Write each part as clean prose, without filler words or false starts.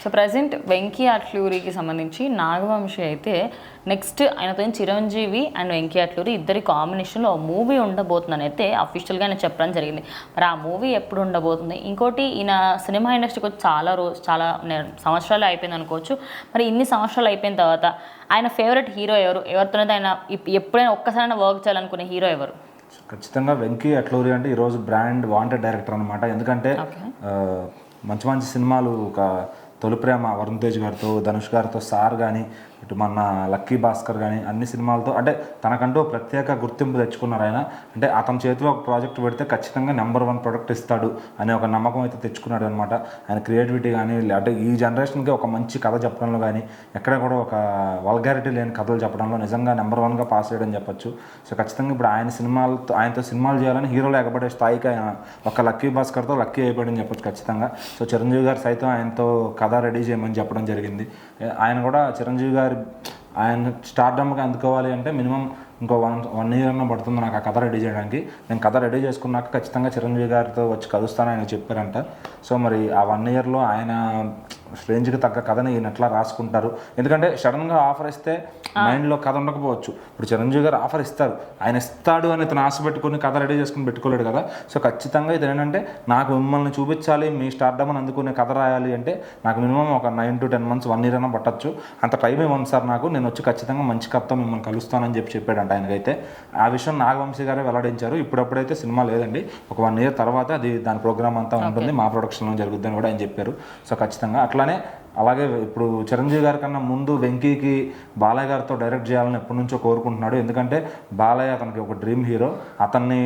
So present Venky అట్లూరికి సంబంధించి నాగవంశి అయితే next ఆయనతో చిరంజీవి అండ్ వెంకీ అట్లూరి ఇద్దరి కాంబినేషన్లో మూవీ ఉండబోతుందని అయితే అఫీషియల్గా ఆయన చెప్పడం జరిగింది. మరి ఆ మూవీ ఎప్పుడు ఉండబోతుంది? ఇంకోటి, ఈయన సినిమా ఇండస్ట్రీకి వచ్చి చాలా సంవత్సరాలు అయిపోయింది అనుకోవచ్చు. మరి ఇన్ని సంవత్సరాలు అయిపోయిన తర్వాత ఆయన ఫేవరెట్ హీరో ఎవరు? ఎవరితోనైతే ఆయన ఎప్పుడైనా ఒక్కసారైనా వర్క్ చేయాలనుకునే హీరో ఎవరు? ఖచ్చితంగా వెంకీ అట్లూరి అంటే ఈరోజు బ్రాండ్ వాంటెడ్ డైరెక్టర్ అనమాట. ఎందుకంటే మంచి మంచి సినిమాలు, ఒక తొలి ప్రేమ వరుణ్ తేజ్ గారితో, ధనుష్ గారితో, సార్ కానీ, ఇటు మన లక్కీ భాస్కర్ కానీ అన్ని సినిమాలతో అంటే తనకంటూ ప్రత్యేక గుర్తింపు తెచ్చుకున్నారు ఆయన. అంటే అతని చేతిలో ఒక ప్రాజెక్ట్ పెడితే ఖచ్చితంగా నెంబర్ 1 ప్రోడక్ట్ ఇస్తాడు అనే ఒక నమ్మకం అయితే తెచ్చుకున్నాడు అనమాట. ఆయన క్రియేటివిటీ కానీ, అంటే ఈ జనరేషన్కి ఒక మంచి కథ చెప్పడంలో కానీ, ఎక్కడ కూడా ఒక వల్గారిటీ లేని కథలు చెప్పడంలో నిజంగా నెంబర్ 1గా పాస్ చేయడం చెప్పొచ్చు. సో ఖచ్చితంగా ఇప్పుడు ఆయనతో సినిమాలు చేయాలని హీరోలు ఎగబడే స్థాయికి ఆయన ఒక లక్కీ భాస్కర్తో లక్కీ అయిపోయాడని చెప్పొచ్చు ఖచ్చితంగా. సో చిరంజీవి గారు సైతం ఆయనతో కథ రెడీ చేయమని చెప్పడం జరిగింది. ఆయన కూడా చిరంజీవి గారు ఆయన స్టార్డమ్గా అందుకోవాలి అంటే మినిమం ఇంకో వన్ ఇయర్ అన్న పడుతుంది నాకు ఆ కథ రెడీ చేయడానికి. నేను కథ రెడీ చేసుకున్నాక ఖచ్చితంగా చిరంజీవి గారితో వచ్చి కలుస్తాను ఆయన చెప్పారంట. సో మరి ఆ 1 ఇయర్లో ఆయన రేంజ్కి తగ్గ కథని ఈయన ఎట్లా రాసుకుంటారు? ఎందుకంటే సడన్గా ఆఫర్ ఇస్తే మైండ్లో కథ ఉండకపోవచ్చు. ఇప్పుడు చిరంజీవి గారు ఆఫర్ ఇస్తారు, ఆయన ఇస్తాడు అని ఇతను ఆశ పెట్టుకుని కథ రెడీ చేసుకుని పెట్టుకోలేడు కదా. సో ఖచ్చితంగా ఇది ఏంటంటే నాకు మిమ్మల్ని చూపించాలి, మీ స్టార్డమ్ని అందుకునే కథ రాయాలి అంటే నాకు మినిమం ఒక 9 to 10 months 1 year అయినా పట్టచ్చు. అంత టైం ఇవ్వండి సార్ నాకు, నేను వచ్చి ఖచ్చితంగా మంచి కథతో మిమ్మల్ని కలుస్తానని చెప్పాడంట ఆయనకైతే. ఆ విషయం నాగవంశీ గారే వెల్లడించారు. ఇప్పుడప్పుడైతే సినిమా లేదండి, ఒక 1 year తర్వాత అది దాని ప్రోగ్రామ్ అంతా ఉంటుంది, మా ప్రొడక్షన్లో జరుగుద్దని కూడా ఆయన చెప్పారు. సో ఖచ్చితంగా అట్లానే అలాగే ఇప్పుడు చిరంజీవి గారి కన్నా ముందు వెంకీకి బాలయ్య గారితో డైరెక్ట్ చేయాలని ఎప్పటి నుంచో కోరుకుంటున్నాడు. ఎందుకంటే బాలయ్య అతనికి ఒక డ్రీమ్ హీరో. అతన్ని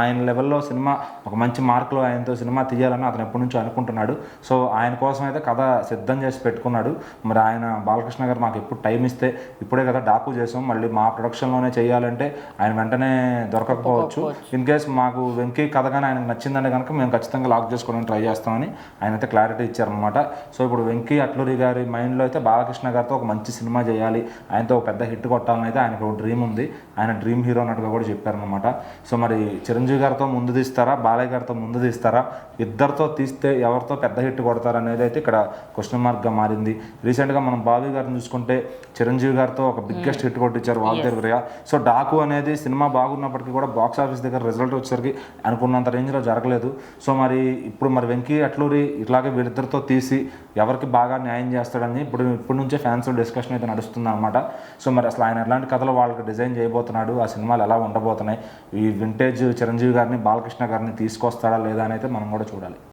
ఆయన లెవెల్లో సినిమా ఒక మంచి మార్కులో ఆయనతో సినిమా తీయాలని అతను ఎప్పటి నుంచో అనుకుంటున్నాడు. సో ఆయన కోసం అయితే కథ సిద్ధం చేసి పెట్టుకున్నాడు. మరి ఆయన బాలకృష్ణ గారు మాకు ఎప్పుడు టైం ఇస్తే, ఇప్పుడే కదా డాకు చేసాం, మళ్ళీ మా ప్రొడక్షన్లోనే చేయాలంటే ఆయన వెంటనే దొరకకపోవచ్చు. ఇన్ కేస్ మాకు వెంకీ కథ కానీ ఆయనకు నచ్చిందంటే కనుక మేము ఖచ్చితంగా లాక్ చేసుకోవడానికి ట్రై చేస్తామని ఆయన అయితే క్లారిటీ ఇచ్చారనమాట. సో ఇప్పుడు వెంకీ అట్లూరి గారి మైండ్లో అయితే బాలకృష్ణ గారితో ఒక మంచి సినిమా చేయాలి, ఆయనతో ఒక పెద్ద హిట్ కొట్టాలని అయితే ఆయనకు ఒక డ్రీమ్ ఉంది. ఆయన డ్రీమ్ హీరో అన్నట్టుగా కూడా చెప్పారనమాట. సో మరి చిరంజీవి గారితో ముందు తీస్తారా, బాలయ్య గారితో ముందు తీస్తారా, ఇద్దరితో తీస్తే ఎవరితో పెద్ద హిట్ కొడతారు అనేది అయితే ఇక్కడ క్వశ్చన్ మార్క్గా మారింది. రీసెంట్గా మనం బాబీ గారిని చూసుకుంటే చిరంజీవి గారితో ఒక బిగ్గెస్ట్ హిట్ కొట్టించారు వాల్తేరు. సో డాకు అనేది సినిమా బాగున్నప్పటికీ కూడా బాక్స్ ఆఫీస్ దగ్గర రిజల్ట్ వచ్చేసరికి అనుకున్నంత రేంజ్లో జరగలేదు. సో మరి ఇప్పుడు మరి వెంకీ అట్లూరి ఇట్లాగే వీళ్ళిద్దరితో తీసి ఎవరికి బాగా న్యాయం చేస్తాడని ఇప్పటి నుంచే ఫ్యాన్స్ డిస్కషన్ అయితే నడుస్తుంది అనమాట. సో మరి అసలు ఆయన ఎలాంటి కథలు వాళ్ళకి డిజైన్ చేయబోతున్నాడు, ఆ సినిమాలు ఎలా ఉండబోతున్నాయి, ఈ వింటేజ్ చిరంజీవి గారిని బాలకృష్ణ గారిని తీసుకొస్తాడా లేదా అని అయితే మనం కూడా చూడాలి.